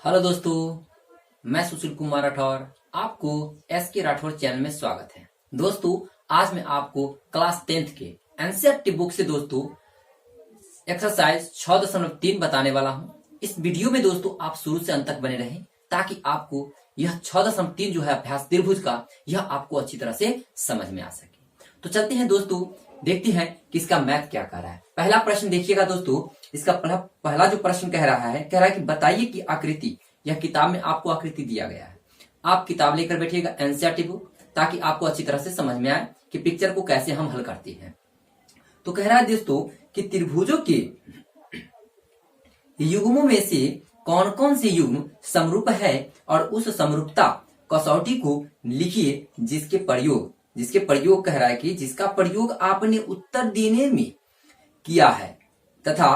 Hello दोस्तों, मैं सुशील कुमार राठौर। आपको एस के राठौर चैनल में स्वागत है। दोस्तों, आज मैं आपको क्लास 10th के एनसीईआरटी बुक से दोस्तों एक्सरसाइज 6.3 बताने वाला हूं। इस वीडियो में दोस्तों आप शुरू से अंत तक बने रहें ताकि आपको यह 6.3 जो है अभ्यास त्रिभुज का, यह आपको अच्छी तरह से समझ में आ सके। तो चलते हैं दोस्तों, देखते हैं कि इसका मैथ क्या कर रहा है। पहला प्रश्न देखिएगा दोस्तों, इसका पहला जो प्रश्न कह रहा है कि बताइए कि आकृति, यह किताब में आपको आकृति दिया गया है। आप किताब लेकर बैठिएगा एनसीईआरटी बुक, ताकि आपको अच्छी तरह से समझ में आए कि पिक्चर को कैसे हम हल करते हैं। तो कह रहा है दोस्तों कि त्रिभुजों के युग्मों में से कौन कौन से युग्म समरूप है और उस समरूपता कसौटी को लिखिए जिसके प्रयोग कह रहा है कि जिसका प्रयोग आपने उत्तर देने में किया है तथा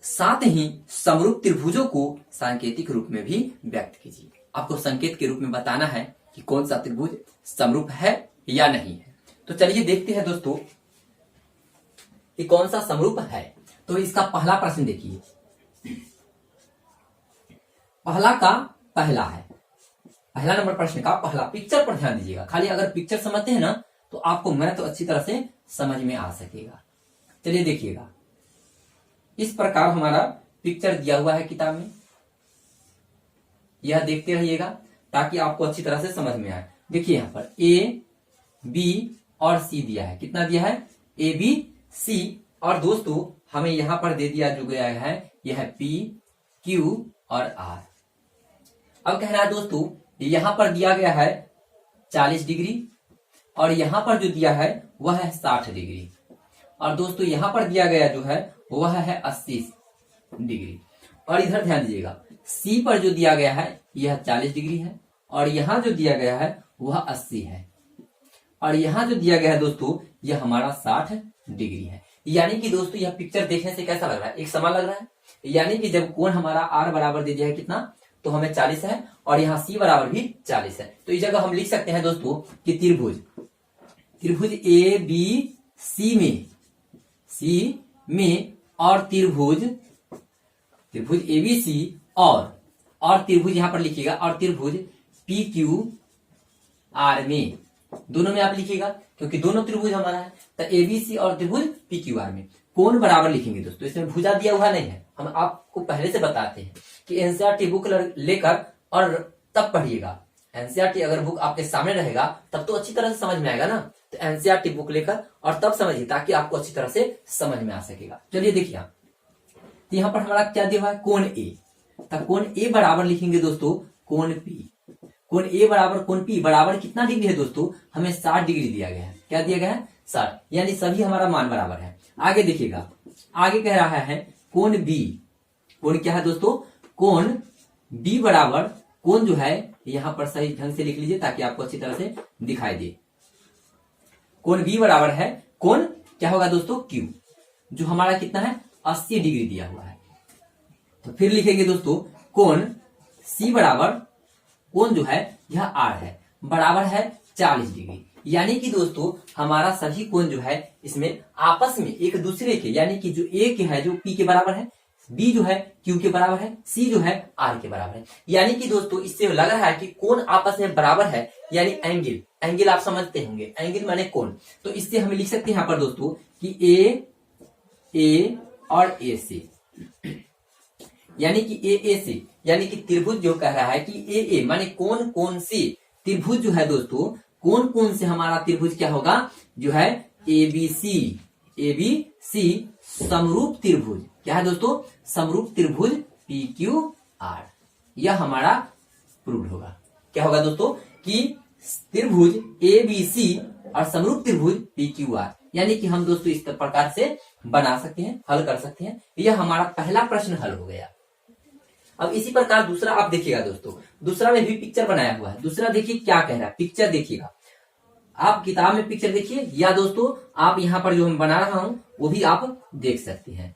साथ ही समरूप त्रिभुजों को सांकेतिक रूप में भी व्यक्त कीजिए। आपको संकेत के रूप में बताना है कि कौन सा त्रिभुज समरूप है या नहीं है। तो चलिए देखते हैं दोस्तों कि कौन सा समरूप है। तो इसका पहला प्रश्न देखिए, पहला नंबर प्रश्न का पहला पिक्चर पर ध्यान दीजिएगा। खाली अगर पिक्चर समझते हैं ना तो आपको मैथ तो अच्छी तरह से समझ में आ सकेगा। चलिए देखिएगा, इस प्रकार हमारा पिक्चर दिया हुआ है किताब में, यह देखते रहिएगा ताकि आपको अच्छी तरह से समझ में आए। देखिए यहाँ पर ए, बी और सी दिया है। कितना दिया है? ए, बी, सी। और दोस्तों हमें यहां पर दे दिया जो गया है यह पी, क्यू और आर। अब कह रहा है दोस्तों यहां पर दिया गया है 40 डिग्री और यहां पर जो दिया है वह है 60 डिग्री और दोस्तों यहां पर दिया गया जो है वह है 80 डिग्री। और इधर ध्यान दीजिएगा, सी पर जो दिया गया है यह 40 डिग्री है और यहां जो दिया गया है वह 80 है और यहां जो दिया गया है दोस्तों यह हमारा 60 डिग्री है। यानी कि दोस्तों यह पिक्चर देखने से कैसा लग रहा है? एक समान लग रहा है। यानी कि जब कोण हमारा आर बराबर दे दिया है कितना, तो हमें 40 है और यहाँ सी बराबर भी 40 है। तो इस जगह हम लिख सकते हैं दोस्तों कि त्रिभुज ए बी सी में और त्रिभुज ए बी सी और त्रिभुज यहां पर लिखिएगा और त्रिभुज पी क्यू आर में, दोनों में आप लिखिएगा क्योंकि दोनों त्रिभुज हमारा है। तो एबीसी और त्रिभुज पी क्यू आर में कोण बराबर लिखेंगे दोस्तों। इसमें भुजा दिया हुआ नहीं है, हम आपको पहले से बताते हैं कि एनसीईआरटी बुक लेकर और तब पढ़िएगा। एनसीईआरटी अगर बुक आपके सामने रहेगा तब तो अच्छी तरह से समझ में आएगा ना। तो एनसीईआरटी बुक लेकर और तब समझिए ताकि आपको अच्छी तरह से समझ में आ सकेगा। चलिए देखिए, तो यहाँ पर हमारा क्या दिया हुआ है? कोण ए। तो कोण ए बराबर लिखेंगे दोस्तों कोण पी। कोण ए बराबर कोण पी बराबर कितना डिग्री है दोस्तों? हमें 60 डिग्री दिया गया है। क्या दिया गया है? 60। यानी सभी हमारा मान बराबर है। आगे देखिएगा, आगे कह रहा है कोण बी। कोण क्या है दोस्तों? कोण बी बराबर कोण जो है यहां पर सही ढंग से लिख लीजिए ताकि आपको अच्छी तरह से दिखाई दे। कोण बी बराबर है कोण क्या होगा दोस्तों? क्यू, जो हमारा कितना है? 80 डिग्री दिया हुआ है। तो फिर लिखेंगे दोस्तों कोण सी बराबर कोण जो है यह आर है, बराबर है 40 डिग्री। यानी कि दोस्तों हमारा सभी कोण जो है इसमें आपस में एक दूसरे के, यानी कि जो ए के है जो पी के बराबर है, बी जो है क्यू के बराबर है, सी जो है आर के बराबर है। यानी कि दोस्तों इससे लग रहा है कि कोण आपस में बराबर है, यानी एंगल आप समझते होंगे, एंगल माने कोण। तो इससे हम लिख सकते हैं यहाँ पर दोस्तों कि ए और ए से, यानी कि ए से, यानी कि त्रिभुज जो कह रहा है कि ए माने कोण से त्रिभुज जो है दोस्तों, कोण से हमारा त्रिभुज क्या होगा? जो है एबीसी समरूप त्रिभुज। क्या है दोस्तों? समरूप त्रिभुज पी क्यू आर। यह हमारा प्रूव होगा। क्या होगा दोस्तों? कि त्रिभुज एबीसी और समरूप त्रिभुज पी क्यू आर। यानी कि हम दोस्तों इस प्रकार से बना सकते हैं, हल कर सकते हैं। यह हमारा पहला प्रश्न हल हो गया। अब इसी प्रकार दूसरा आप देखिएगा दोस्तों, दूसरा में भी पिक्चर बनाया हुआ है। दूसरा देखिए क्या कह रहा है, पिक्चर देखिएगा। आप किताब में पिक्चर देखिए या दोस्तों आप यहाँ पर जो मैं बना रहा हूं वो भी आप देख सकते हैं।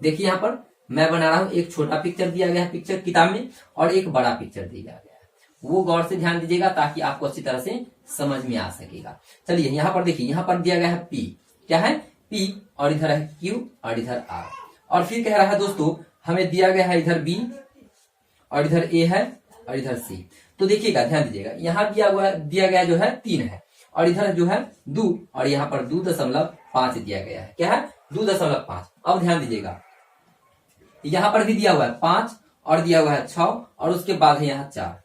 देखिए यहाँ पर मैं बना रहा हूं, एक छोटा पिक्चर दिया गया है पिक्चर किताब में और एक बड़ा पिक्चर दिया गया है। वो गौर से ध्यान दीजिएगा ताकि आपको अच्छी तरह से समझ में आ सकेगा। चलिए यहाँ पर देखिए, यहाँ पर दिया गया है पी। क्या है? पी और इधर है क्यू और इधर आर। और फिर कह रहा है दोस्तों हमें दिया गया है इधर बी और इधर ए है और इधर सी। तो देखिएगा, ध्यान दीजिएगा, यहाँ दिया गया जो है 3 है और इधर जो है 2 और यहाँ पर 2.5 दिया गया है। क्या है? 2.5। अब ध्यान दीजिएगा, यहाँ पर भी दिया हुआ है 5 और दिया हुआ है 6 और उसके बाद है यहाँ 4।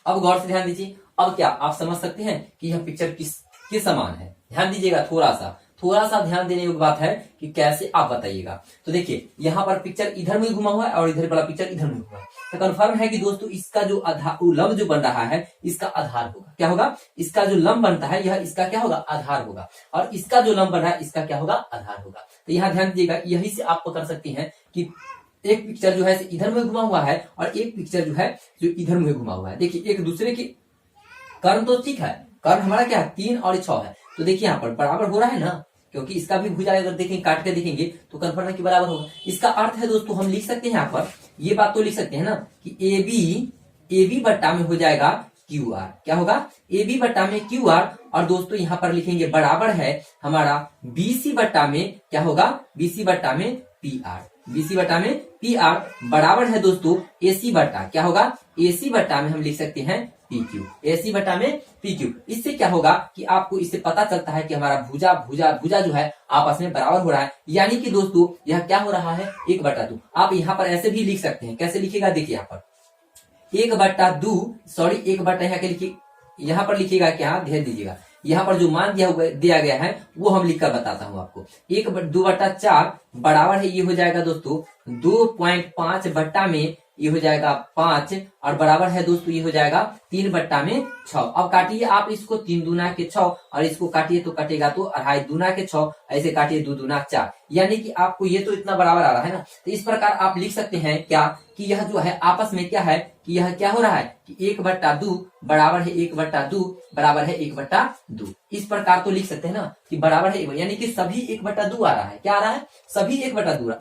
अब गौर से ध्यान दीजिए, अब क्या आप समझ सकते हैं कि यह पिक्चर किस समान है? ध्यान दीजिएगा, थोड़ा सा ध्यान देने योग्य बात है कि कैसे आप बताइएगा। तो देखिए, यहाँ पर पिक्चर इधर में घुमा हुआ है और इधर वाला पिक्चर इधर में घुमा है। तो कंफर्म है कि दोस्तों इसका जो लंब जो बन रहा है इसका आधार होगा। क्या होगा? इसका जो लंब बनता है यह इसका क्या होगा? आधार होगा। और इसका जो लंब बन रहा है इसका क्या होगा? आधार होगा। तो यहाँ ध्यान दीजिएगा, यही से आप पकड़ सकते हैं कि एक पिक्चर जो है इधर में घुमा हुआ है और एक पिक्चर जो है जो इधर में घुमा हुआ है। देखिए, एक दूसरे की कर्ण तो ठीक है, कर्ण हमारा क्या है? 3 और 6 है। तो देखिए यहाँ पर बराबर हो रहा है ना, क्योंकि इसका भी भुजा अगर देखेंगे, काट के देखेंगे तो कंफर्म है कि बराबर होगा। इसका अर्थ है दोस्तों, हम लिख सकते हैं यहाँ पर ये बात तो लिख सकते हैं ना कि ए बी बट्टा में हो जाएगा क्यू आर। क्या होगा? ए बी बट्टा में क्यू आर। और दोस्तों यहाँ पर लिखेंगे बराबर है हमारा बीसी बट्टा में क्या होगा? बीसी बट्टा में पी आर। बीसी बट्टा में पी आर बराबर है दोस्तों एसी बट्टा। क्या होगा? एसी बट्टा में हम लिख सकते हैं पी क्यू। एसी बट्टा में पी क्यू। इससे क्या होगा कि आपको इससे पता चलता है कि हमारा भुजा जो है आपस में बराबर हो रहा है। यानी कि दोस्तों यह क्या हो रहा है? 1/2। आप यहाँ पर ऐसे भी लिख सकते हैं। कैसे लिखिएगा? देखिए यहाँ पर 1/2 यहाँ पर लिखिएगा क्या? ध्यान दीजिएगा, यहाँ पर जो मान दिया गया है वो हम लिखकर बताता हूँ आपको। 2/4 बराबर है, ये हो जाएगा दोस्तों 2.5 बट्टा में ये हो जाएगा 5 और बराबर है दोस्तों ये हो जाएगा 3/6। अब काटिए आप इसको, 3 दूना के 6 और इसको काटिए तो कटेगा तो 2.5 दूना के 6, ऐसे काटिए 2 दूना 4। यानी कि आपको ये तो इतना बराबर आ रहा है ना। तो इस प्रकार आप लिख सकते हैं क्या कि यह जो है आपस में क्या है कि यह क्या हो रहा है कि 1/2 बराबर है 1/2 बराबर है 1/2। इस प्रकार तो लिख सकते हैं ना कि बराबर है, यानी कि सभी 1/2 आ रहा है। क्या आ रहा है? सभी 1/2।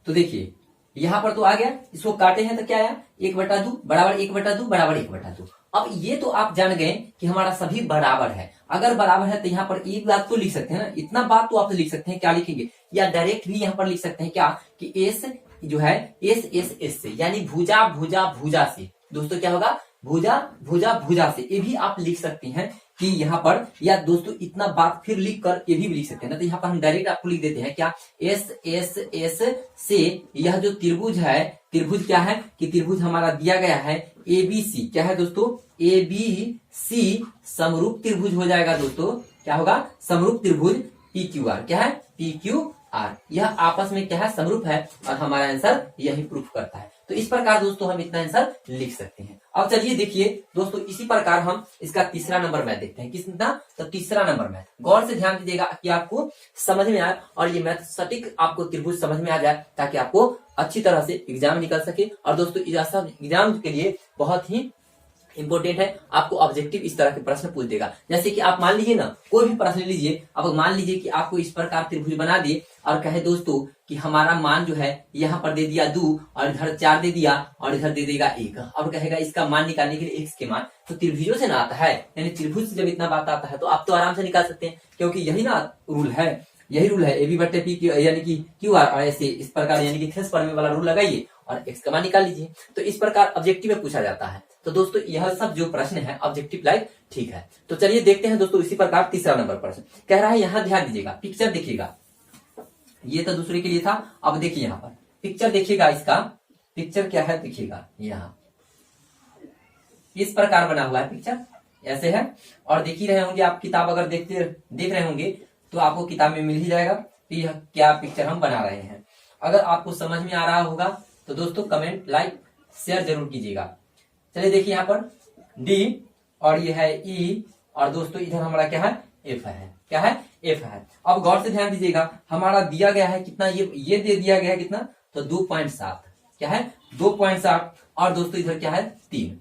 तो देखिए यहाँ पर तो आ गया, इसको काटे हैं तो क्या आया? 1/2 बराबर 1/2 बराबर 1/2। अब ये तो आप जान गए कि हमारा सभी बराबर है। अगर बराबर है तो यहाँ पर एक बात तो लिख सकते हैं ना, इतना बात तो आप लिख सकते हैं। क्या लिखेंगे? या डायरेक्ट भी यहाँ पर लिख सकते हैं क्या कि एस जो है एस से, यानी भुजा से। दोस्तों क्या होगा? भुजा से। ये भी आप लिख सकते हैं कि यहाँ पर, या दोस्तों इतना बात फिर लिख कर ये भी लिख सकते हैं ना। तो यहाँ पर हम डायरेक्ट आपको लिख देते हैं क्या? एस से यह जो त्रिभुज है, त्रिभुज क्या है कि त्रिभुज हमारा दिया गया है एबीसी। क्या है दोस्तों? एबीसी समरूप त्रिभुज हो जाएगा दोस्तों। क्या होगा? समरूप त्रिभुज PQR। क्या है? PQR। यह आपस में क्या है? समरूप है और हमारा आंसर यही प्रूफ करता है। तो इस प्रकार दोस्तों हम इतना आंसर लिख सकते हैं। अब चलिए देखिए दोस्तों, इसी प्रकार हम इसका तीसरा नंबर मैथ देखते हैं। कितना? तो तीसरा नंबर मैथ। गौर से ध्यान दीजिएगा कि आपको समझ में आए और ये मैथ सटीक आपको त्रिभुज समझ में आ जाए, ताकि आपको अच्छी तरह से एग्जाम निकल सके। और दोस्तों एग्जाम के लिए बहुत ही इंपॉर्टेंट है, आपको ऑब्जेक्टिव इस तरह के प्रश्न पूछ देगा। जैसे कि आप मान लीजिए ना, कोई भी प्रश्न लीजिए, अब मान लीजिए कि आपको इस प्रकार त्रिभुज बना दिए और कहे दोस्तों कि हमारा मान जो है यहाँ पर दे दिया 2 और इधर 4 दे दिया और इधर दे देगा 1। अब कहेगा इसका मान निकालने के लिए x के मान, तो त्रिभुजों से ना आता है, यानी त्रिभुज से जब इतना बात आता है तो आप तो आराम से निकाल सकते हैं, क्योंकि यही ना रूल है, यही रूल है AB/P यानी कि QR। और ऐसे इस प्रकार यानी कि थेस प्रमेय वाला रूल लगाइए और x का मान निकाल लीजिए। तो इस प्रकार ऑब्जेक्टिव में पूछा जाता है। तो दोस्तों यह सब जो प्रश्न है ऑब्जेक्टिव लाइक ठीक है। तो चलिए देखते हैं दोस्तों इसी प्रकार तीसरा नंबर प्रश्न कह रहा है। यहाँ ध्यान दीजिएगा, पिक्चर देखिएगा, ये तो दूसरे के लिए था। अब देखिए यहाँ पर पिक्चर देखिएगा, इसका पिक्चर क्या है देखिएगा, यहाँ इस प्रकार बना हुआ है पिक्चर, ऐसे है। और देख ही रहे होंगे आप, किताब अगर देख रहे होंगे तो आपको किताब में मिल ही जाएगा कि यह क्या पिक्चर हम बना रहे हैं। अगर आपको समझ में आ रहा होगा तो दोस्तों कमेंट लाइक शेयर जरूर कीजिएगा। चलिए देखिए यहाँ पर D और ये है E और दोस्तों इधर हमारा क्या है? F है। क्या है? F है। अब गौर से ध्यान दीजिएगा, हमारा दिया गया है कितना? ये दे दिया गया है कितना? तो 2.7। क्या है? 2.7। और दोस्तों इधर क्या है? 3।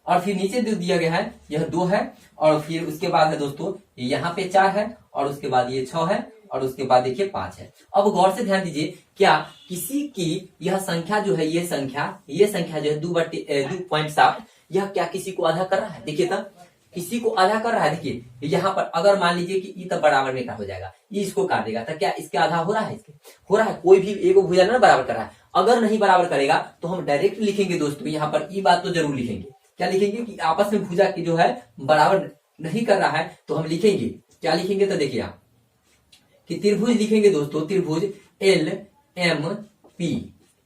और फिर नीचे जो दिया गया है यह 2 है और फिर उसके बाद है दोस्तों यहाँ पे 4 है और उसके बाद ये 6 है और उसके बाद देखिए 5 है। अब गौर से ध्यान दीजिए, क्या किसी की यह संख्या जो है, ये संख्या जो है 2.7, यह क्या किसी को आधा कर रहा है? देखिए तब किसी को आधा कर रहा है। देखिए यहाँ पर अगर मान लीजिए कि ई तब बराबर में क्या हो जाएगा, ई इसको काट देगा, तो क्या इसके आधा हो रहा है? इसके हो रहा है। कोई भी एक भुजा ना बराबर कर रहा है। अगर नहीं बराबर करेगा तो हम डायरेक्ट लिखेंगे दोस्तों, यहाँ पर ये बात तो जरूर लिखेंगे। क्या लिखेंगे कि आपस में भुजा की जो है बराबर नहीं कर रहा है, तो हम लिखेंगे क्या लिखेंगे, तो देखिए आप कि त्रिभुज लिखेंगे दोस्तों, त्रिभुज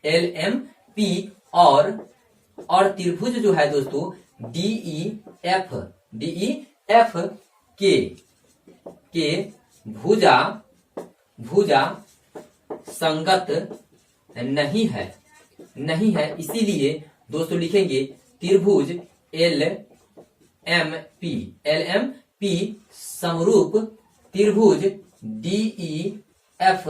LMP और त्रिभुज जो है दोस्तों DEF के भुजा संगत नहीं है, इसीलिए दोस्तों लिखेंगे त्रिभुज LMP समरूप त्रिभुज DEF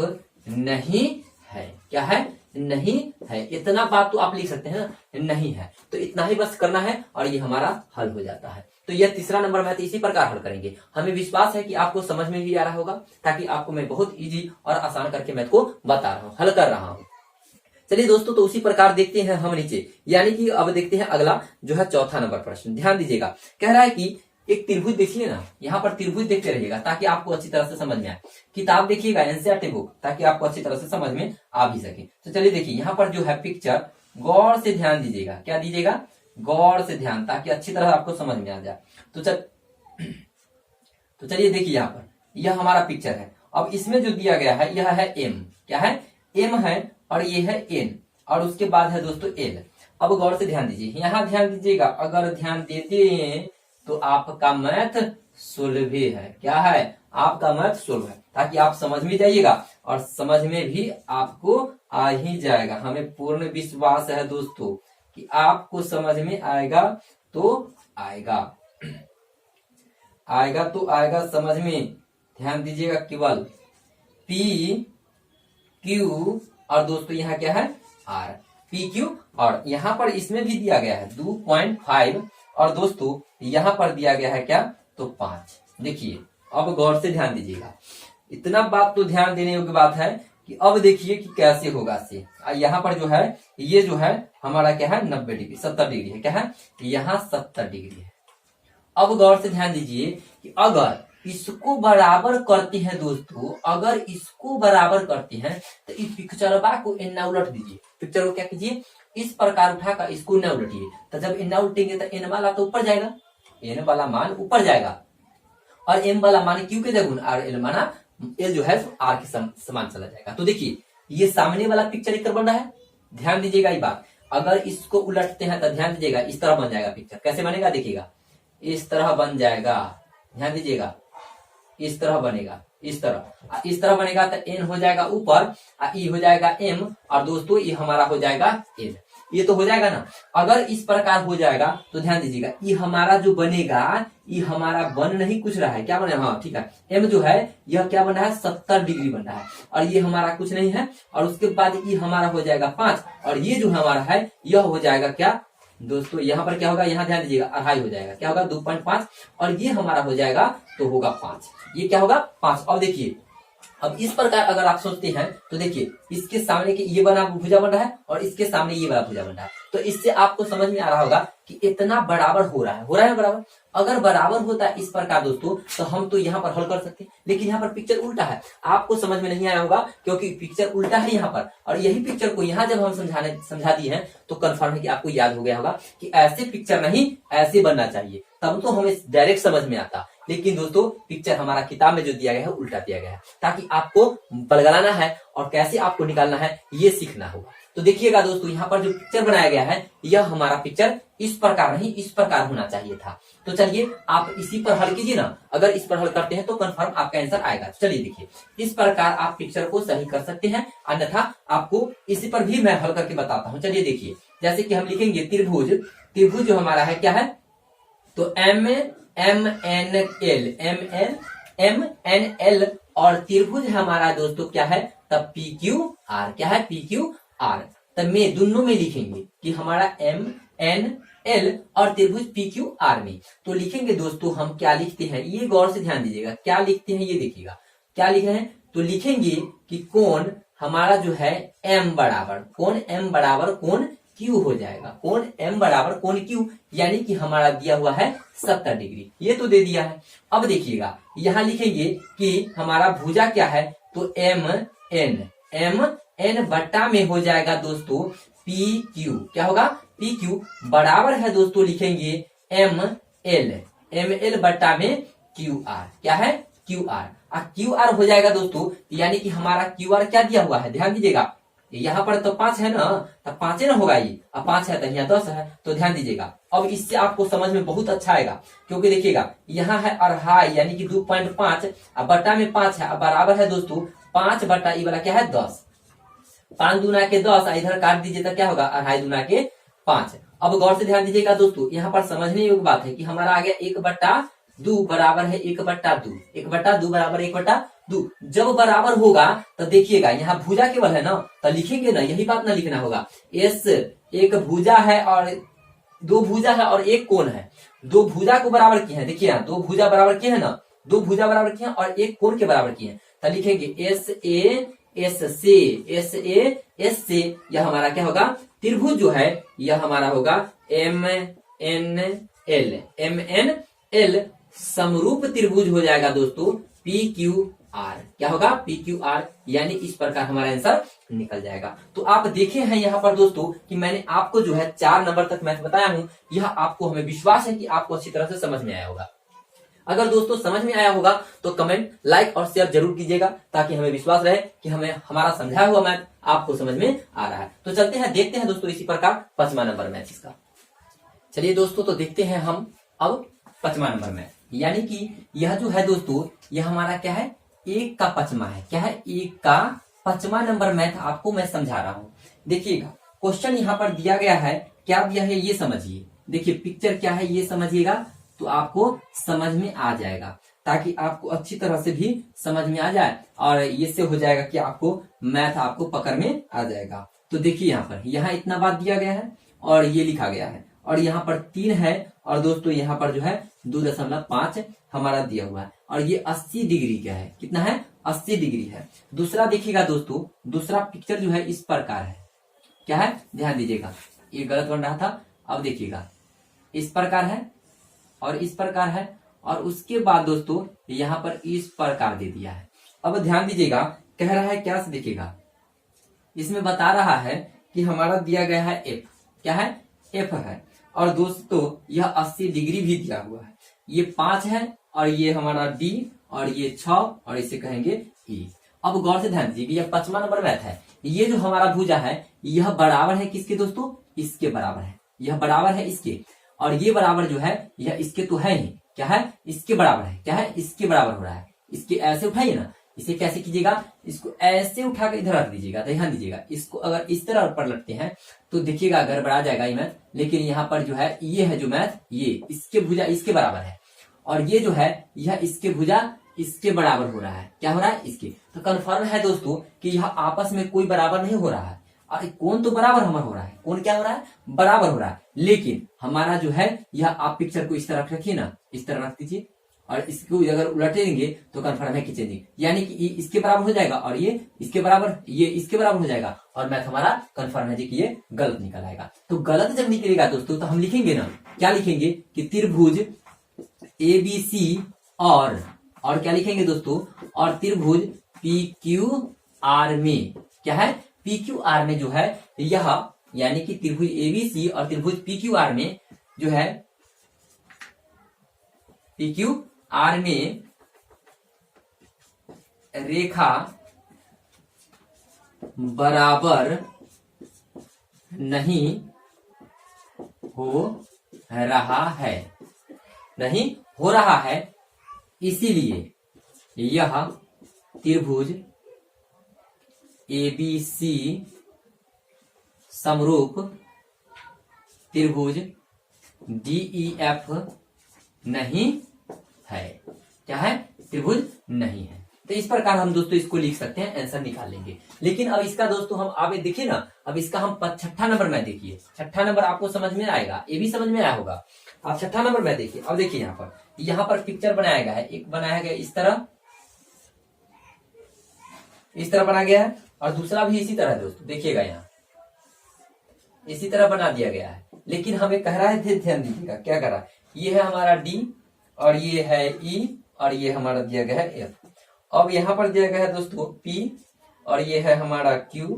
नहीं है। क्या है? नहीं है। इतना बात तो आप लिख सकते हैं ना, नहीं है, तो इतना ही बस करना है और ये हमारा हल हो जाता है। तो यह तीसरा नंबर मैथ इसी प्रकार हल करेंगे। हमें विश्वास है कि आपको समझ में भी आ रहा होगा, ताकि आपको मैं बहुत इजी और आसान करके मैथ को बता रहा हूँ, हल कर रहा हूँ। चलिए दोस्तों, तो उसी प्रकार देखते हैं हम नीचे, यानी कि अब देखते हैं अगला जो है चौथा नंबर प्रश्न। ध्यान दीजिएगा, कह रहा है कि एक त्रिभुज देखिए ना, यहाँ पर त्रिभुज देखते रहिएगा ताकि आपको अच्छी तरह से समझ में आए। किताब देखिएगा एनसीईआरटी बुक, ताकि आपको अच्छी तरह से समझ में आ भी सके। तो चलिए देखिए, यहाँ पर जो है पिक्चर गौर से ध्यान दीजिएगा। क्या दीजिएगा? गौर से ध्यान, ताकि अच्छी तरह आपको समझ में आ जाए। तो चलिए देखिए, यहाँ पर यह हमारा पिक्चर है। अब इसमें जो दिया गया है यह है M। क्या है? M है, और ये है N, और उसके बाद है दोस्तों L। अब गौर से ध्यान दीजिए, यहाँ ध्यान दीजिएगा। अगर ध्यान देते हैं तो आपका मैथ सुलभ है। क्या है? आपका मैथ सुलभ है, ताकि आप समझ में जाइएगा और समझ में भी आपको आ ही जाएगा। हमें पूर्ण विश्वास है दोस्तों कि आपको समझ में आएगा तो आएगा, तो आएगा समझ में। ध्यान दीजिएगा, केवल P Q और दोस्तों यहाँ क्या है? R। PQ, और यहाँ पर इसमें भी दिया गया है 2.5, और दोस्तों यहाँ पर दिया गया है क्या? तो 5। देखिए, अब गौर से ध्यान दीजिएगा। इतना बात तो ध्यान देने योग्य बात है कि अब देखिए कि कैसे होगा से। यहाँ पर जो है ये जो है हमारा क्या है? 90 डिग्री, 70 डिग्री है। क्या है? यहाँ 70 डिग्री है। अब गौर से ध्यान दीजिए कि अगर इसको बराबर करते हैं दोस्तों, अगर इसको बराबर करते हैं तो इस पिक्चरवा को इन्ना उलट दीजिए। पिक्चर को क्या कीजिए? इस प्रकार उठाकर इसको न उलटिए। तो जब इन्ना उलटेंगे तो एन वाला तो ऊपर जाएगा, एन वाला मान ऊपर जाएगा, और एम वाला मान क्यू के जगह और एल माना एल जो है आर के समान चला जाएगा। तो देखिए, ये सामने वाला पिक्चर इस तरह बन रहा है। ध्यान दीजिएगा ये बात। अगर इसको उलटते हैं तो ध्यान दीजिएगा इस तरह बन जाएगा पिक्चर। कैसे बनेगा? देखिएगा, इस तरह बन जाएगा। ध्यान दीजिएगा, इस तरह बनेगा, इस तरह बनेगा। तो एन हो जाएगा ऊपर, ई हो जाएगा एम, और दोस्तों ये हमारा हो जाएगा एल। ये तो हो जाएगा ना। अगर इस प्रकार हो जाएगा तो ध्यान दीजिएगा, ये हमारा जो बनेगा, ये हमारा बन नहीं कुछ रहा है। क्या बने? हाँ ठीक है, एम जो है यह क्या बन रहा है? 70 डिग्री बन रहा है, और ये हमारा कुछ नहीं है। और उसके बाद ये हमारा हो जाएगा 5, और ये जो हमारा है यह हो जाएगा क्या दोस्तों? यहाँ पर क्या होगा? यहाँ ध्यान दीजिएगा, 2.5 हो जाएगा। क्या होगा? 2.5, और ये हमारा हो जाएगा तो होगा 5। ये क्या होगा? 5। अब देखिए, अब इस प्रकार अगर आप सोचते हैं तो देखिए, इसके सामने के ये बना भुजा बन रहा है और इसके सामने ये बड़ा भुजा बन रहा है। तो इससे आपको समझ में आ रहा होगा कि इतना बराबर हो रहा है बराबर। अगर बराबर होता है इस प्रकार दोस्तों, तो हम तो यहाँ पर हल कर सकते हैं, लेकिन यहाँ पर पिक्चर उल्टा है। आपको समझ में नहीं आया होगा क्योंकि पिक्चर उल्टा है यहाँ पर, और यही पिक्चर को यहाँ जब हम समझा दिए हैं तो कंफर्म है कि आपको याद हो गया होगा कि ऐसे पिक्चर नहीं, ऐसे बनना चाहिए, तब तो हमें डायरेक्ट समझ में आता। लेकिन दोस्तों पिक्चर हमारा किताब में जो दिया गया है उल्टा दिया गया है, ताकि आपको बलगलाना है और कैसे आपको निकालना है ये सीखना होगा। तो देखिएगा दोस्तों, यहाँ पर जो पिक्चर बनाया गया है यह हमारा पिक्चर इस प्रकार नहीं, इस प्रकार होना चाहिए था। तो चलिए आप इसी पर हल कीजिए ना। अगर इस पर हल करते हैं तो कंफर्म आपका आंसर आएगा। चलिए देखिए, इस प्रकार आप पिक्चर को सही कर सकते हैं, अन्यथा आपको इसी पर भी मैं हल करके बताता हूँ। चलिए देखिए, जैसे कि हम लिखेंगे त्रिभुज जो हमारा है क्या है? तो MNL, और त्रिभुज हमारा दोस्तों क्या है? तब PQR। क्या है? PQR। तब में दोनों में लिखेंगे कि हमारा MNL और त्रिभुज PQR में। तो लिखेंगे दोस्तों हम क्या लिखते हैं, ये गौर से ध्यान दीजिएगा। क्या लिखते हैं ये देखिएगा, क्या लिख रहे हैं? तो लिखेंगे कि कोण हमारा जो है M बराबर कोण Q हो जाएगा। कोण M बराबर कोण Q, यानी कि हमारा दिया हुआ है 70 डिग्री, ये तो दे दिया है। अब देखिएगा, यहाँ लिखेंगे कि हमारा भुजा क्या है? तो एन बट्टा में हो जाएगा दोस्तों पी क्यू। क्या होगा? पी क्यू बराबर है दोस्तों, लिखेंगे एम एल बट्टा में क्यू आर। क्या है? Q R. क्यू आर हो जाएगा दोस्तों, यानी कि हमारा क्यू आर क्या दिया हुआ है, ध्यान दीजिएगा। यहाँ पर तो 5 है ना, तो 5 ना होगा ये। अब 5 है तो यहाँ 10 है, तो ध्यान दीजिएगा। अब इससे आपको समझ में बहुत अच्छा आएगा, क्योंकि देखिएगा यहाँ है अढ़ाई यानी कि 2.5, अब बट्टा में 5 है, अब बराबर है दोस्तों 5 बट्टा ये वाला क्या है 10। 5 दूना के 10, इधर काट दीजिए तो क्या होगा अढ़ाई दूना के 5। अब गौर से ध्यान दीजिएगा दोस्तों, यहाँ पर समझने योग्य बात है कि हमारा आ गया 1/2 बराबर है 1/2। 1/2 बराबर 1/2। जब बराबर होगा तो देखिएगा यहाँ भुजा केवल है ना, तो लिखेंगे ना, यही बात ना लिखना होगा। एस एक भुजा है और 2 भुजा है और 1 कोण है। 2 भुजा को बराबर किए हैं, देखिए यहाँ 2 भुजा बराबर किए हैं ना, 2 भुजा बराबर किए हैं और 1 कोण के बराबर किए हैं, तो लिखेंगे एस से यह हमारा क्या होगा, त्रिभुज जो है यह हमारा होगा MNL समरूप त्रिभुज हो जाएगा दोस्तों PQR। क्या होगा? PQR, यानी इस प्रकार हमारा आंसर निकल जाएगा। तो आप देखे हैं यहाँ पर दोस्तों कि मैंने आपको जो है 4 नंबर तक मैथ बताया हूं, यह आपको हमें विश्वास है कि आपको अच्छी तरह से समझ में आया होगा। अगर दोस्तों समझ में आया होगा तो कमेंट, लाइक और शेयर जरूर कीजिएगा, ताकि हमें विश्वास रहे कि हमें हमारा समझाया हुआ मैथ आपको समझ में आ रहा है। तो चलते हैं, देखते हैं दोस्तों इसी प्रकार 5वां नंबर मैथ इसका। चलिए दोस्तों, तो देखते हैं हम अब 5वां नंबर मैथ, यानी कि यह जो है दोस्तों यह हमारा क्या है, 1 का 5वां है। क्या है? 1 का 5वां नंबर मैथ आपको मैं समझा रहा हूं। देखिएगा क्वेश्चन यहाँ पर दिया गया है, क्या दिया है ये समझिए। देखिए पिक्चर क्या है ये समझिएगा, तो आपको समझ में आ जाएगा, ताकि आपको अच्छी तरह से भी समझ में आ जाए, और इससे हो जाएगा कि आपको मैथ आपको पकड़ में आ जाएगा। तो देखिए यहाँ पर यहाँ इतना बात दिया गया है और ये लिखा गया है, और यहाँ पर 3 है, और दोस्तों यहाँ पर जो है 2.5 हमारा दिया हुआ है, और ये 80 डिग्री का है। कितना है? 80 डिग्री है। दूसरा देखिएगा दोस्तों, दूसरा पिक्चर जो है इस प्रकार है। क्या है? ध्यान दीजिएगा, ये गलत बन रहा था। अब देखिएगा इस प्रकार है और इस प्रकार है, और उसके बाद दोस्तों यहाँ पर इस प्रकार दे दिया है। अब ध्यान दीजिएगा, कह रहा है क्या से, देखिएगा इसमें बता रहा है कि हमारा दिया गया है F। क्या है? F है, और दोस्तों यह 80 डिग्री भी दिया हुआ है। ये 5 है, और ये हमारा D, और ये 6, और इसे कहेंगे E। अब गौर से ध्यान दीजिए, यह 5वां नंबर मैथ है। ये जो हमारा भुजा है यह बराबर है किसके दोस्तों? इसके बराबर है। यह बराबर है इसके, और ये बराबर जो है यह इसके तो है ही। क्या है? इसके बराबर है। क्या है? इसके बराबर हो रहा है। इसके ऐसे उठाइए ना, इसे कैसे कीजिएगा, इसको ऐसे उठा के इधर रख दीजिएगा। ध्यान दीजिएगा, इसको अगर इस तरह पर रखते हैं तो देखिएगा गड़बड़ा जाएगा ये मैथ। लेकिन यहाँ पर जो है ये है जो मैथ, ये इसके भुजा इसके बराबर है, और ये जो है यह इसके भुजा इसके बराबर हो रहा है। क्या हो रहा है? इसके। तो कन्फर्म है दोस्तों कि यह आपस में कोई बराबर नहीं हो रहा है। कौन तो बराबर हमारा हो रहा है, कौन क्या हो रहा है, बराबर हो रहा है। लेकिन हमारा जो है यह, आप पिक्चर को इस तरह रखिए ना, इस तरह रख दीजिए, और इसको अगर उलटेंगे तो कन्फर्म है कि चेंजिंग, यानी कि इसके बराबर हो जाएगा, और ये इसके बराबर, ये इसके बराबर हो जाएगा, और मैथ हमारा कन्फर्म है जी कि ये गलत निकल आएगा। तो गलत जब निकलेगा दोस्तों तो हम लिखेंगे ना, क्या लिखेंगे कि त्रिभुज ABC और क्या लिखेंगे दोस्तों, और त्रिभुज PQR में, क्या है, PQR में जो है यह, यानी कि त्रिभुज ABC और त्रिभुज PQR में जो है, PQR में रेखा बराबर नहीं हो रहा है, नहीं हो रहा है, इसीलिए यह त्रिभुज ABC समरूप त्रिभुज DEF नहीं है। क्या है? त्रिभुज नहीं है। तो इस प्रकार हम दोस्तों इसको लिख सकते हैं, आंसर निकाल लेंगे। लेकिन अब इसका दोस्तों हम आगे देखिए ना, अब इसका हम 6ठा नंबर में देखिए, 6ठा नंबर आपको समझ में आएगा, ये भी समझ में आया होगा। आप 6ठा नंबर में देखिए। अब देखिए यहाँ पर पिक्चर बनाया गया है, एक बनाया गया इस तरह बना गया है, और दूसरा भी इसी तरह दोस्तों देखिएगा, यहाँ इसी तरह बना दिया गया है। लेकिन हमें कह रहा है, ध्यान दीजिएगा क्या कर रहा है, ये है हमारा D, और ये है E, और ये हमारा दिया गया है F। अब यहाँ पर दिया गया है दोस्तों P, और ये है हमारा Q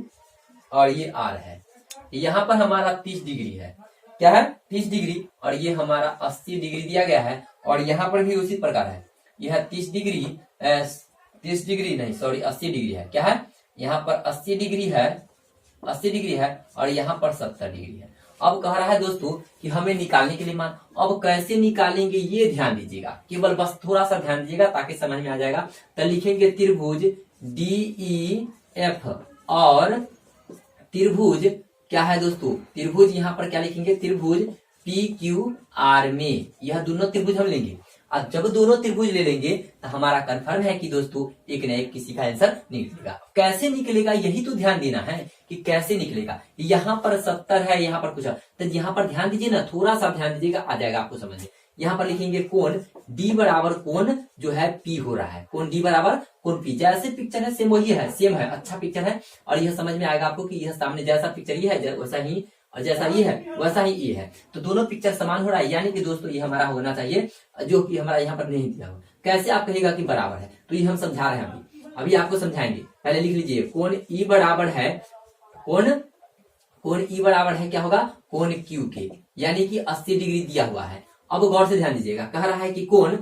और ये R है। यहाँ पर हमारा 30 डिग्री है, क्या है 30 डिग्री, और ये हमारा 80 डिग्री दिया गया है। और यहाँ पर भी उसी प्रकार है, यह 30 डिग्री 30 डिग्री नहीं सॉरी 80 डिग्री है, क्या है यहाँ पर 80 डिग्री है, 80 डिग्री है, और यहाँ पर 70 डिग्री है। अब कह रहा है दोस्तों कि हमें निकालने के लिए मान, अब कैसे निकालेंगे ये ध्यान दीजिएगा, केवल बस थोड़ा सा ध्यान दीजिएगा ताकि समझ में आ जाएगा। तो लिखेंगे त्रिभुज DEF और त्रिभुज क्या है दोस्तों, त्रिभुज यहाँ पर क्या लिखेंगे, त्रिभुज PQR में, यह दोनों त्रिभुज हम लेंगे। अब जब दोनों त्रिभुज ले लेंगे तो हमारा कंफर्म है कि दोस्तों एक न एक किसी का आंसर निकलेगा। कैसे निकलेगा यही तो ध्यान देना है कि कैसे निकलेगा। यहाँ पर 70 है, यहाँ पर कुछ है, तो यहाँ पर ध्यान दीजिए ना, थोड़ा सा ध्यान दीजिएगा, आ जाएगा आपको समझ में। यहाँ पर लिखेंगे कोण D बराबर कोण जो है P हो रहा है, कोण D बराबर कोण P, जैसे पिक्चर है सेम वही है, सेम है, अच्छा पिक्चर है। और यह समझ में आएगा आपको कि यह सामने जैसा पिक्चर ये है वैसा ही, और जैसा ये है वैसा ही ये है, तो दोनों पिक्चर समान हो रहा है, यानी कि दोस्तों ये हमारा होना चाहिए, जो कि हमारा यहाँ पर नहीं दिया हो। कैसे आप कहेगा कि बराबर है, तो ये हम समझा रहे हैं अभी आपको समझाएंगे। पहले लिख लीजिए कोण E बराबर है, कोण E बराबर है क्या होगा, कोण Q के, यानी कि 80 डिग्री दिया हुआ है। अब गौर से ध्यान दीजिएगा, कह रहा है कि कोण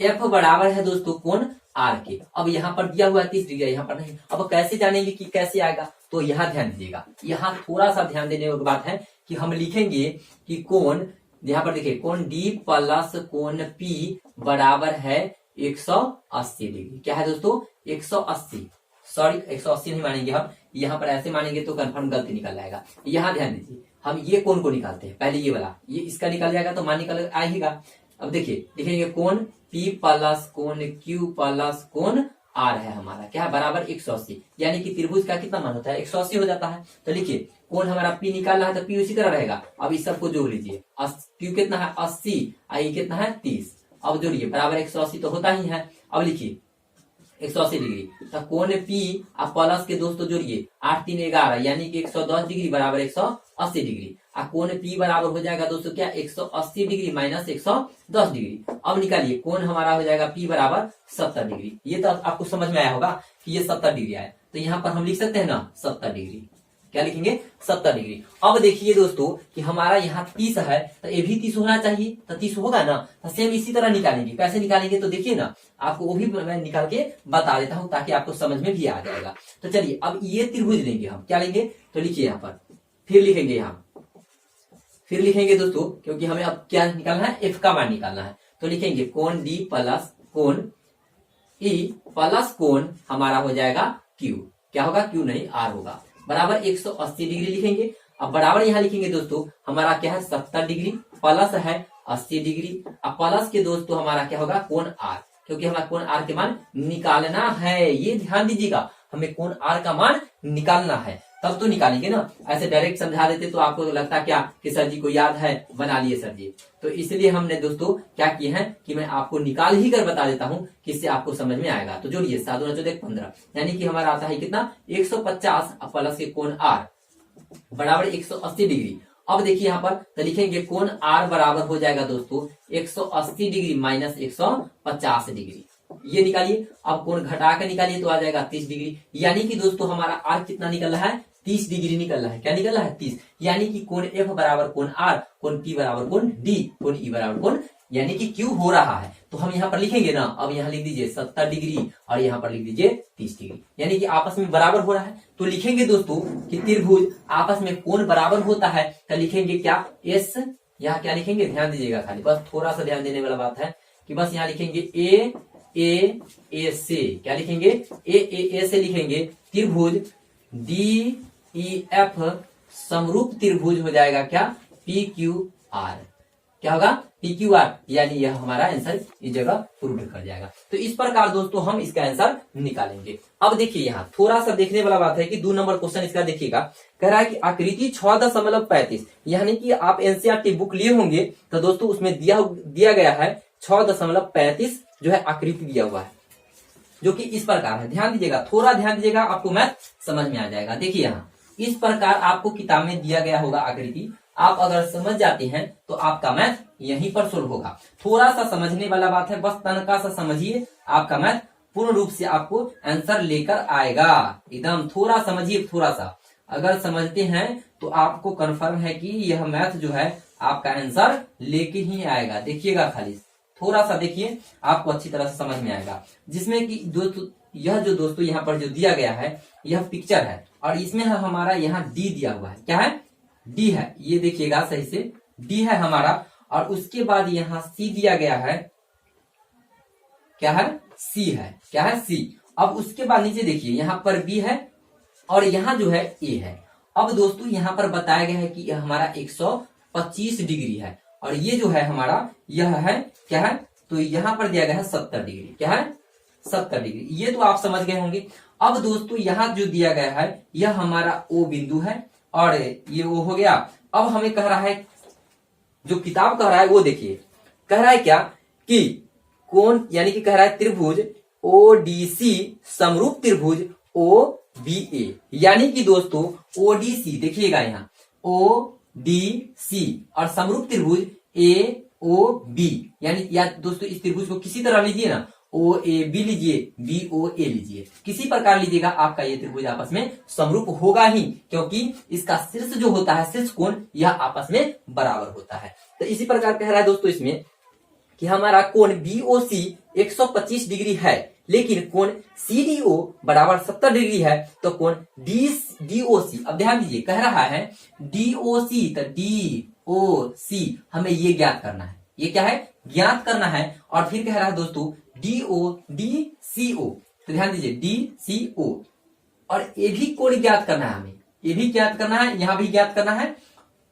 F बराबर है दोस्तों कोण R के। अब यहाँ पर दिया हुआ है 30 डिग्री, यहाँ पर नहीं। अब कैसे जानेंगे कि कैसे आएगा, तो यहाँ ध्यान दीजिएगा, यहाँ थोड़ा सा ध्यान देने की बात है कि हम लिखेंगे कि कोण, यहाँ पर देखिए कोण D प्लस कोण P बराबर है 180 डिग्री। क्या है दोस्तों 180, सॉरी 180 नहीं मानेंगे हम, यहाँ पर ऐसे मानेंगे तो कंफर्म गलती निकल जाएगा। यहाँ ध्यान दीजिए, हम ये कोण को निकालते हैं, पहले ये वाला, ये इसका निकल जाएगा तो मान निकल आएगा। अब देखिए लिखेंगे कोण P प्लस कोण Q प्लस कोण R है हमारा, क्या है बराबर 180, यानी कि त्रिभुज का कितना मान होता है 180 हो जाता है। तो लिखिए कोण हमारा P निकाल रहा है तो P उसी तरह रहेगा। अब इस सबको जोड़ लीजिए, Q कितना है 80, I कितना है 30, अब जोड़िए बराबर 180 तो होता ही है। अब लिखिए 180 डिग्री, तो कोण P आप प्लस के दोस्तों जोड़िए 8 3 11, यानी कि 110 डिग्री बराबर 180 डिग्री। कोण P बराबर हो जाएगा दोस्तों क्या 180 डिग्री माइनस 110 डिग्री। अब निकालिए कोण हमारा हो जाएगा P बराबर 70 डिग्री। ये तो आपको समझ में आया होगा कि ये 70 डिग्री आया, तो यहाँ पर हम लिख सकते हैं ना 70 डिग्री, क्या लिखेंगे 70 डिग्री। अब देखिए दोस्तों कि हमारा यहाँ 30 है तो ये भी 30 होना चाहिए, तो 30 होगा ना, तो सेम इसी तरह निकालेंगे। कैसे निकालेंगे तो देखिए ना, आपको वो भी मैं निकाल के बता देता हूँ ताकि आपको समझ में भी आ जाएगा। तो चलिए अब ये त्रिभुज लेंगे हम, क्या लेंगे तो लिखिए यहाँ पर, फिर लिखेंगे यहाँ, फिर लिखेंगे दोस्तों क्योंकि हमें अब क्या निकालना है F का मान निकालना है। तो लिखेंगे कोण D प्लस कोण E प्लस कोण हमारा हो जाएगा Q, क्या होगा Q नहीं R होगा, बराबर 180 डिग्री लिखेंगे। अब बराबर यहाँ लिखेंगे दोस्तों हमारा क्या है 70 डिग्री प्लस है 80 डिग्री। अब प्लस के दोस्तों हमारा क्या होगा कोण R, क्योंकि हमारा कोण R के मान निकालना है, ये ध्यान दीजिएगा, हमें कोण R का मान निकालना है तब तो निकालेंगे ना। ऐसे डायरेक्ट समझा देते तो आपको लगता क्या कि सर जी को याद है, बना लिए सर जी। तो इसलिए हमने दोस्तों क्या किए हैं कि मैं आपको निकाल ही कर बता देता हूं कि इससे आपको समझ में आएगा। तो जोड़िए 7 दूना 14 15, यानी कि हमारा आता है कितना 150 प्लस के कोण R बराबर 180 डिग्री। अब देखिए यहाँ पर तो लिखेंगे कोण R बराबर हो जाएगा दोस्तों 180 डिग्री माइनस 150 डिग्री, ये निकालिए। अब कोण घटा कर निकालिए तो आ जाएगा 30 डिग्री, यानी कि दोस्तों हमारा R कितना निकल रहा है 30 डिग्री निकल रहा है, क्या निकल रहा है 30, यानी कि कोण F बराबर कोण R, कोण P बराबर कोण D, कोण E बराबर कोण यानी कि Q हो रहा है। तो हम यहाँ पर लिखेंगे ना, अब यहाँ लिख दीजिए 70 डिग्री और यहाँ पर लिख दीजिए 30 डिग्री, यानी कि आपस में बराबर हो रहा है। तो लिखेंगे दोस्तों कि त्रिभुज आपस में कोण बराबर होता है, तो लिखेंगे क्या S, यहाँ क्या लिखेंगे ध्यान दीजिएगा, खाली बस थोड़ा सा ध्यान देने वाला बात है कि बस यहाँ लिखेंगे ए से, क्या लिखेंगे ए से लिखेंगे त्रिभुज DEF समरूप त्रिभुज हो जाएगा क्या PQR, क्या होगा PQR, यानी यह हमारा आंसर इस जगह प्रूव कर जाएगा। तो इस प्रकार दोस्तों हम इसका आंसर निकालेंगे। अब देखिए यहाँ थोड़ा सा देखने वाला बात है कि 2 नंबर क्वेश्चन इसका देखिएगा, कह रहा है कि आकृति 6.35, यानी कि आप एनसीईआरटी बुक लिए होंगे तो दोस्तों उसमें दिया गया है 6.35 जो है आकृति दिया हुआ है, जो कि इस प्रकार है। ध्यान दीजिएगा, थोड़ा ध्यान दीजिएगा, आपको मैथ समझ में आ जाएगा। देखिए यहाँ इस प्रकार आपको किताब में दिया गया होगा आकृति, आप अगर समझ जाते हैं तो आपका मैथ यहीं पर शुरू होगा। थोड़ा सा समझने वाला बात है, बस तनका सा समझिए, आपका मैथ पूर्ण रूप से आपको आंसर लेकर आएगा। एकदम थोड़ा समझिए, थोड़ा सा अगर समझते हैं तो आपको कंफर्म है कि यह मैथ जो है आपका आंसर लेके ही आएगा। देखिएगा, खाली थोड़ा सा देखिए, आपको अच्छी तरह से समझ में आएगा। जिसमें कि दोस्तों यह जो दोस्तों यहाँ पर जो दिया गया है यह पिक्चर है, और इसमें हमारा यहाँ डी दिया हुआ है। क्या है? डी है। ये देखिएगा सही से, डी है हमारा, और उसके बाद यहाँ सी दिया गया है। क्या है? सी है। क्या है? सी। अब उसके बाद नीचे देखिए, यहाँ पर बी है और यहाँ जो है ए है। अब दोस्तों यहाँ पर बताया गया है कि यह हमारा 125 डिग्री है, और ये जो है हमारा यह है। क्या है? तो यहाँ पर दिया गया है 70 डिग्री। क्या है? 70 डिग्री। ये तो आप समझ गए होंगे। अब दोस्तों यहाँ जो दिया गया है यह हमारा ओ बिंदु है, और ये वो हो गया। अब हमें कह रहा है, जो किताब कह रहा है वो देखिए, कह रहा है क्या कि कौन, यानी कि कह रहा है त्रिभुज ओडीसी समरूप त्रिभुज ओ बी ए, यानी कि दोस्तों ओडीसी देखिएगा यहाँ ओडीसी और समरूप त्रिभुज ए ओ बी, यानी या दोस्तों इस त्रिभुज को किसी तरह लीजिए ना, ओ ए बी लीजिए, बी ओ ए लीजिए, किसी प्रकार लीजिएगा, आपका ये त्रिभुज आपस में समरूप होगा ही, क्योंकि इसका शीर्ष जो होता है, शीर्ष कोण, यह आपस में बराबर होता है। तो इसी प्रकार कह रहा है दोस्तों इसमें कि हमारा कोण बीओसी 125 डिग्री है, लेकिन कोण सीडीओ बराबर 70 डिग्री है, तो कोण डीओसी, अब ध्यान दीजिए, कह रहा है डीओसी, तो डीओसी हमें ये ज्ञात करना है। ये क्या है? ज्ञात करना है। और फिर कह रहा है दोस्तों डीसीओ, तो ध्यान दीजिए डीसीओ, और ये भी कोण ज्ञात करना है हमें, ये भी ज्ञात करना है, यहां भी ज्ञात करना है।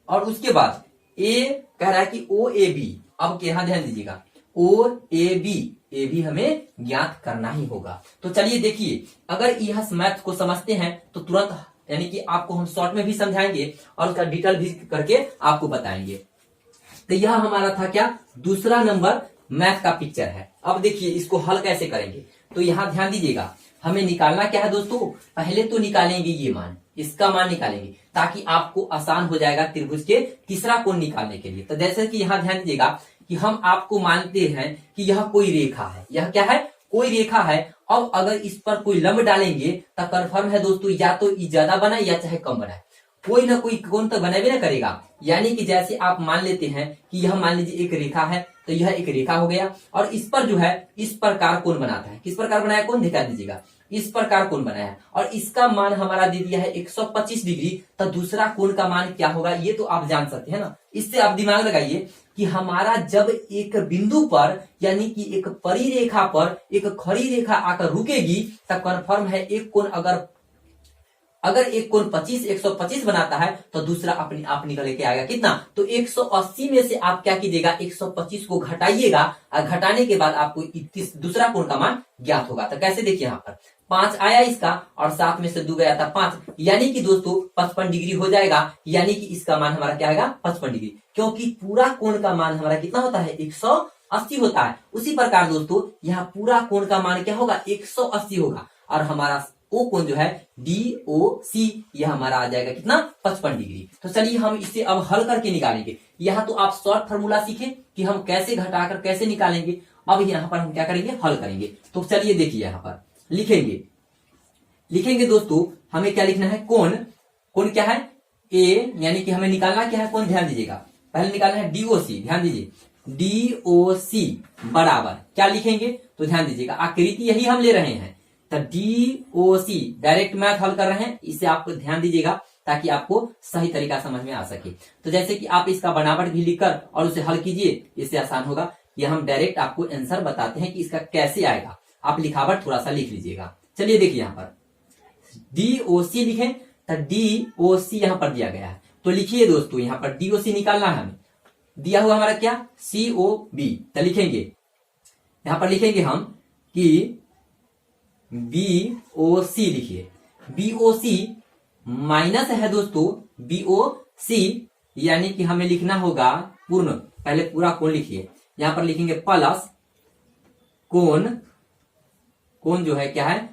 और उसके बाद ए कह रहा है कि ओ ए बी, अब यहां ध्यान दीजिएगा ओ ए बी, ये भी हमें ज्ञात करना ही होगा। तो चलिए देखिए, अगर यह मैथ को समझते हैं तो तुरंत, यानी कि आपको हम शॉर्ट में भी समझाएंगे और उसका डिटेल भी करके आपको बताएंगे। तो यह हमारा था क्या? दूसरा नंबर मैथ का पिक्चर है। अब देखिए इसको हल कैसे करेंगे, तो यहां ध्यान दीजिएगा, हमें निकालना क्या है दोस्तों? पहले तो निकालेंगे ये मान, इसका मान निकालेंगे, ताकि आपको आसान हो जाएगा त्रिभुज के तीसरा कोण निकालने के लिए। तो जैसे कि यहाँ ध्यान दीजिएगा कि हम आपको मानते हैं कि यह कोई रेखा है, यह क्या है? कोई रेखा है। अब अगर इस पर कोई लंब डालेंगे तो कंफर्म है दोस्तों, या तो ये ज्यादा बनाए या चाहे कम बनाए, कोई ना कोई कोण तो बनेबे ना करेगा। यानी कि जैसे आप मान लेते हैं कि यह मान लीजिए एक रेखा है, तो यह एक रेखा हो गया, और इस पर जो है इस प्रकार कोण बनाता है। किस प्रकार बनाया कोण? दिखा दीजिएगा, इस प्रकार कोण बनाया है, और इसका मान हमारा दे दिया है 125 डिग्री। तो दूसरा कोण का मान क्या होगा ये तो आप जान सकते हैं ना। इससे आप दिमाग लगाइए कि हमारा जब एक बिंदु पर, यानी कि एक परिरेखा पर एक खड़ी रेखा आकर रुकेगी, तो कन्फर्म है एक कोण अगर एक कोण 125 बनाता है तो दूसरा अपने आप निकल के आएगा कितना? तो 180 में से आप क्या कीजिएगा? 125 को घटाइएगा, और घटाने के बाद आपको दूसरा कोण का मान ज्ञात होगा। तो कैसे? देखिए यहाँ पर 5 आया इसका, और 7 में से 2 गया था 5, यानी कि दोस्तों 55 डिग्री हो जाएगा। यानी कि इसका मान हमारा क्या आएगा? 55 डिग्री, क्योंकि पूरा कोण का मान हमारा कितना होता है? 180 होता है। उसी प्रकार दोस्तों यहाँ पूरा कोण का मान क्या होगा? 180 होगा, और हमारा ओ कोण जो है डीओसी, यह हमारा आ जाएगा कितना? 55 डिग्री। तो चलिए हम इसे अब हल करके निकालेंगे। यहाँ तो आप शॉर्ट फार्मूला सीखे कि हम कैसे घटाकर कैसे निकालेंगे। अब यहाँ पर हम क्या करेंगे? हल करेंगे। तो चलिए देखिए, यहाँ पर लिखेंगे दोस्तों, हमें क्या लिखना है? कोण क्या है? ए, यानी कि हमें निकालना क्या है? कोण, ध्यान दीजिएगा, पहले निकालना है डीओसी। ध्यान दीजिए, डीओसी बराबर क्या लिखेंगे? तो ध्यान दीजिएगा, आकृति यही हम ले रहे हैं, तो डीओसी, डायरेक्ट मैथ हल कर रहे हैं, इसे आपको ध्यान दीजिएगा ताकि आपको सही तरीका समझ में आ सके। तो जैसे कि आप इसका बनावट भी लिखकर और उसे हल कीजिए, इससे आसान होगा। ये हम डायरेक्ट आपको आंसर बताते हैं कि इसका कैसे आएगा, आप लिखावट थोड़ा सा लिख लीजिएगा। चलिए देखिए, यहाँ पर डीओसी लिखें, तो डीओसी यहाँ पर दिया गया है, तो लिखिए दोस्तों, यहाँ पर डीओसी निकालना है हमें, दिया हुआ हमारा क्या? सीओबी। तो लिखेंगे, यहाँ पर लिखेंगे हम कि बीओसी लिखिए, बीओसी माइनस है दोस्तों बीओसी, यानी कि हमें लिखना होगा पूर्ण, पहले पूरा कोण लिखिए, यहां पर लिखेंगे प्लस कोण जो है क्या है?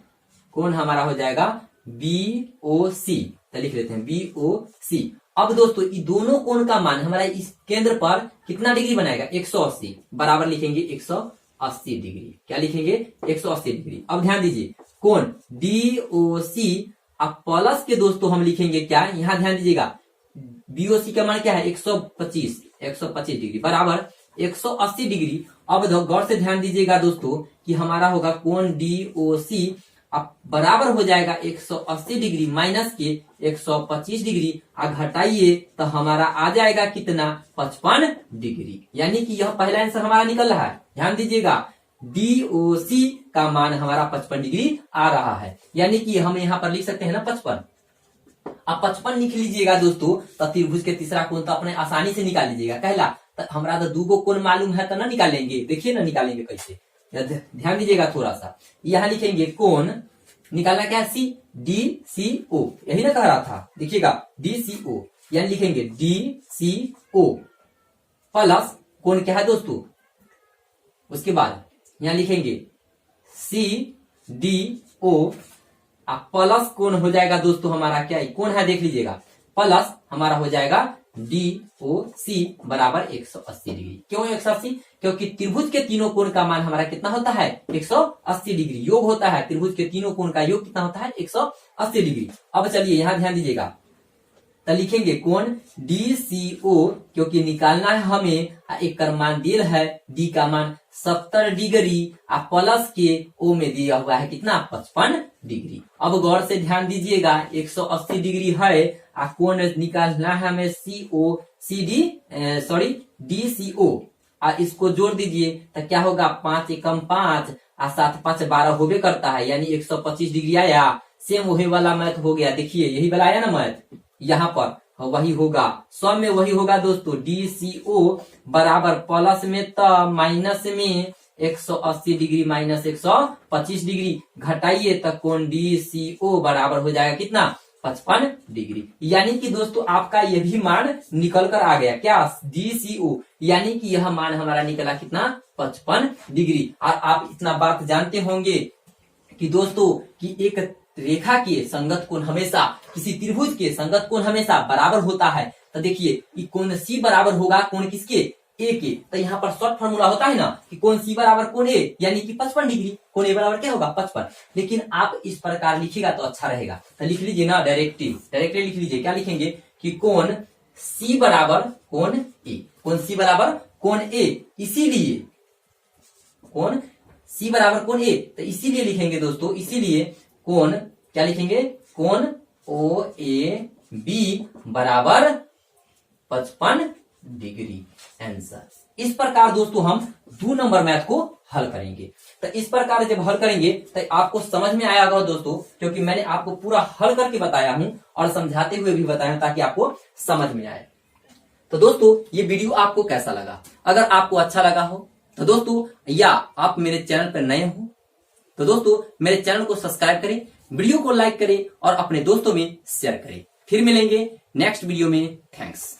कोण हमारा हो जाएगा बीओसी। तो लिख लेते हैं बीओसी। अब दोस्तों ये दोनों कोण का मान हमारा इस केंद्र पर कितना डिग्री बनाएगा? 180 बराबर लिखेंगे 180 180 डिग्री। क्या लिखेंगे? 180 डिग्री। अब ध्यान दीजिए, कोण DOC, अब प्लस के दोस्तों हम लिखेंगे क्या, यहां ध्यान दीजिएगा, BOC का मान क्या है? 125 डिग्री बराबर 180 डिग्री। अब गौर से ध्यान दीजिएगा दोस्तों कि हमारा होगा कोण DOC अब बराबर हो जाएगा 180 डिग्री माइनस के 125 डिग्री, घटाइए तो हमारा आ जाएगा कितना? 55 डिग्री। यानी कि यह पहला आंसर हमारा निकल रहा है। ध्यान दीजिएगा, DOC का मान हमारा 55 डिग्री आ रहा है। यानी कि हम यहाँ पर लिख सकते हैं ना 55। अब 55 लिख लीजिएगा दोस्तों, तो त्रिभुज के तीसरा कोण तो अपने आसानी से निकाल लीजिएगा। कहला तो हमारा तो दूगो कोण मालूम है तो ना निकालेंगे। देखिए ना निकालेंगे कैसे, ध्यान दीजिएगा थोड़ा सा। यहाँ लिखेंगे कोण, निकालना क्या है? DCO, यही ना कह रहा था, देखिएगा DCO, यानी लिखेंगे DCO प्लस कोण क्या है दोस्तों, उसके बाद यहां लिखेंगे CDO, प्लस कोण हो जाएगा दोस्तों हमारा क्या है? कोण है देख लीजिएगा, प्लस हमारा हो जाएगा DOC बराबर 180 डिग्री। क्यों 180? क्योंकि त्रिभुज के तीनों कोण का मान हमारा कितना होता है? 180 डिग्री। योग होता है त्रिभुज के तीनों कोण का योग कितना होता है? 180 डिग्री। अब चलिए यहां ध्यान दीजिएगा, तो लिखेंगे कोण DCO, क्योंकि निकालना है हमें, एक का मान दिल है, D का मान 70 डिग्री, प्लस के O में दिया हुआ है कितना? 55 डिग्री। अब गौर से ध्यान दीजिएगा, 180 डिग्री है, कोण निकालना है हमें DCO, इसको जोड़ दीजिए तो क्या होगा? 5 एकम 5 और 7 5 12 होबे करता है, यानी 125 डिग्री आया। सेम वही वाला मैथ हो गया, देखिए यही वाला आया ना मैथ, यहाँ पर वही होगा, सब में वही होगा दोस्तों। DCO बराबर प्लस में तो माइनस में 180 डिग्री माइनस 125 डिग्री, घटाइए तो कोण DCO बराबर हो जाएगा कितना? 55 डिग्री। यानी कि दोस्तों आपका ये भी मान निकल कर आ गया, क्या? DCO, यानी कि यह मान हमारा निकला कितना? 55 डिग्री। और आप इतना बात जानते होंगे कि दोस्तों कि एक रेखा के संगत कोण हमेशा, किसी त्रिभुज के संगत कोण हमेशा बराबर होता है। तो देखिए कोण C बराबर होगा कोण किसके? A के। तो यहाँ पर शॉर्ट फॉर्मूला होता है ना कि कोण C बराबर कोण A, यानी कि 55 डिग्री। कोण A बराबर क्या होगा? 55। लेकिन आप इस प्रकार लिखिएगा तो अच्छा रहेगा, तो लिख लीजिए ना डायरेक्टली लिख लीजिए। क्या लिखेंगे कि कोण C बराबर कोण A, कोण C बराबर कोण A, इसीलिए कोण C बराबर कोण A, तो इसीलिए लिखेंगे दोस्तों, इसीलिए कोण क्या लिखेंगे? कोण OAB बराबर 55 डिग्री। आंसर। इस प्रकार दोस्तों हम 2 नंबर मैथ को हल करेंगे। तो इस प्रकार जब हल करेंगे तो आपको समझ में आया होगा दोस्तों, क्योंकि मैंने आपको पूरा हल करके बताया हूं और समझाते हुए भी बताया ताकि आपको समझ में आए। तो दोस्तों ये वीडियो आपको कैसा लगा? अगर आपको अच्छा लगा हो तो दोस्तों, या आप मेरे चैनल पर नए हो तो दोस्तों मेरे चैनल को सब्सक्राइब करें, वीडियो को लाइक करें और अपने दोस्तों में शेयर करें। फिर मिलेंगे नेक्स्ट वीडियो में। थैंक्स।